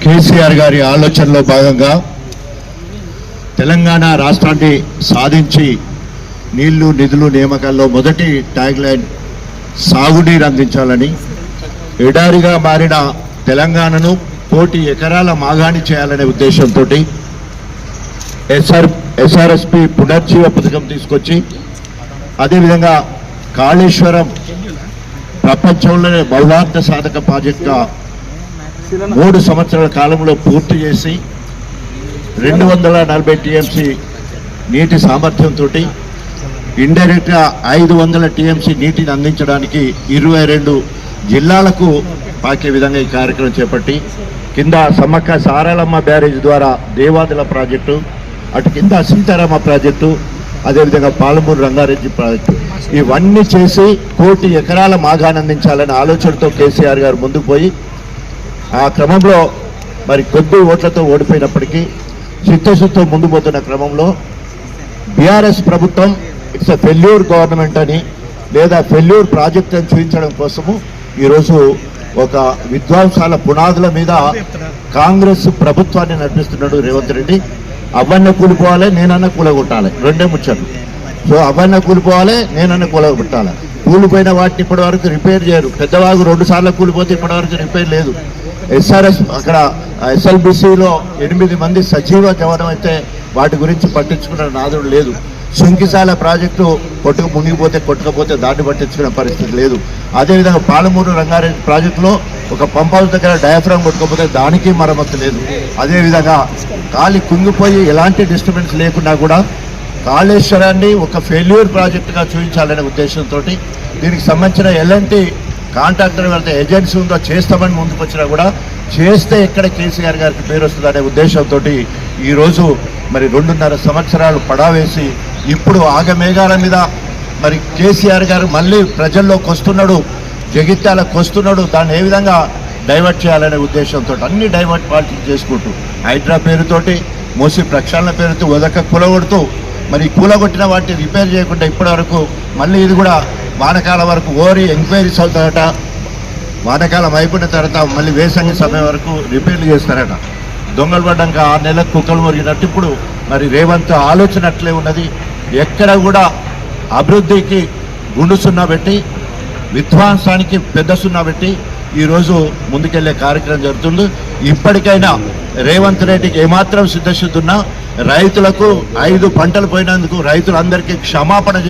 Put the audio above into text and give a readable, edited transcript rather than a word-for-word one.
కేసీఆర్ గారి ఆలోచనలో భాగంగా తెలంగాణ రాష్ట్రాన్ని సాధించి నీళ్లు నిధులు నియామకాల్లో మొదటి ట్యాగ్ లైన్ సాగునీరు అందించాలని, ఎడారిగా మారిన తెలంగాణను 1,00,00,000 ఎకరాల మాగాణి చేయాలనే ఉద్దేశంతో ఎస్ఆర్ఎస్పి పునర్జీవ పథకం తీసుకొచ్చి, అదేవిధంగా కాళేశ్వరం ప్రపంచంలోనే బహుళార్థ సాధక ప్రాజెక్టుగా 3 సంవత్సరాల కాలంలో పూర్తి చేసి 240 టీఎంసీ నీటి సామర్థ్యంతో ఇండైరెక్ట్గా 500 టీఎంసీ నీటిని అందించడానికి 22 జిల్లాలకు పాకే విధంగా ఈ కార్యక్రమం చేపట్టి, కింద సమ్మక్క సారాలమ్మ బ్యారేజ్ ద్వారా దేవాదుల ప్రాజెక్టు, అటు కింద సీతారామ ప్రాజెక్టు, అదేవిధంగా పాలమూరు రంగారెడ్డి ప్రాజెక్టు, ఇవన్నీ చేసి 1,00,00,000 ఎకరాల మాగాన్ని అందించాలనే ఆలోచనతో కేసీఆర్ గారు ముందుకు పోయి, ఆ క్రమంలో మరి కొద్ది ఓట్లతో ఓడిపోయినప్పటికీ చిత్తశుద్ధితో ముందు పోతున్న క్రమంలో బీఆర్ఎస్ ప్రభుత్వం ఇట్స్ ఎ ఫెయిల్యూర్ గవర్నమెంట్ అని, లేదా ఫెయిల్యూర్ ప్రాజెక్ట్ అని చూపించడం కోసము ఈరోజు ఒక విధ్వంసాల పునాదుల మీద కాంగ్రెస్ ప్రభుత్వాన్ని నడిపిస్తున్నాడు రేవంత్ రెడ్డి. అవన్న కూలిపోవాలి, నేనన్నా కూలగొట్టాలి, రెండే ముచ్చట్లు. సో అవన్న కూలిపోవాలి, నేనన్నా కూలగొట్టాలి. కూలిపోయిన వాటిని ఇప్పటి వరకు రిపేర్ చేయరు. పెద్దవాగు 2 సార్లు కూలిపోతే ఇప్పటి వరకు రిపేర్ లేదు. ఎస్ఆర్ఎస్ అక్కడ ఎస్ఎల్బిసిలో 8 మంది సజీవ జవనం అయితే వాటి గురించి పట్టించుకున్న నాదుడు లేదు. సుంకిశాల ప్రాజెక్టు కొట్టుకపోతే దాన్ని పట్టించుకునే పరిస్థితి లేదు. అదేవిధంగా పాలమూరు రంగారెడ్డి ప్రాజెక్టులో ఒక పంప్ హౌస్ దగ్గర డయాఫ్రామ్ కొట్టుకోకపోతే దానికి మరమ్మతు లేదు. అదేవిధంగా గాలి కుంగిపోయి ఎలాంటి డిస్టర్బెన్స్ లేకుండా కూడా కాళేశ్వరాన్ని ఒక ఫెయిల్యూర్ ప్రాజెక్టుగా చూపించాలనే ఉద్దేశంతో దీనికి సంబంధించిన ఎలాంటి కాంట్రాక్టర్ వెళ్తే ఏజెన్సీ ఉందో చేస్తామని ముందుకు వచ్చినా కూడా చేస్తే ఎక్కడ కేసీఆర్ గారికి పేరు వస్తుందనే ఉద్దేశంతో ఈరోజు మరి 2.5 సంవత్సరాలు పడావేసి ఇప్పుడు ఆగమేఘాల మీద మరి కేసీఆర్ గారు మళ్ళీ ప్రజల్లోకి వస్తున్నాడు, జగిత్యాలకు వస్తున్నాడు. దాన్ని ఏ విధంగా డైవర్ట్ చేయాలనే ఉద్దేశంతో అన్ని డైవర్ట్ పాలిటిక్స్ చేసుకుంటూ హైడ్రా పేరుతోటి, మోసీ ప్రక్షాళన పేరుతో వదక కూలగొడుతూ, మరి కూలగొట్టిన వాటిని రిపేర్ చేయకుండా ఇప్పటి వరకు మళ్ళీ ఇది కూడా వానకాలం వరకు ఎంక్వైరీస్ అవుతారట. వానకాలం అయిపోయిన తర్వాత మళ్ళీ వేసంగి సమయం వరకు రిపేర్లు చేస్తారట. దొంగలు పడ్డాక 6 నెలలకు కుక్కలు మొరిగినట్టు ఇప్పుడు మరి రేవంత్ ఆలోచన అట్లే ఉన్నది. ఎక్కడ కూడా అభివృద్ధికి గుండు సున్నా పెట్టి, విధ్వంసానికి పెద్ద సున్నా పెట్టి ఈరోజు ముందుకెళ్లే కార్యక్రమం జరుగుతుంది. ఇప్పటికైనా రేవంత్ రెడ్డికి ఏమాత్రం సిద్ధశుద్ధి ఉన్నా రైతులకు 5 పంటలు పోయినందుకు రైతులందరికీ క్షమాపణ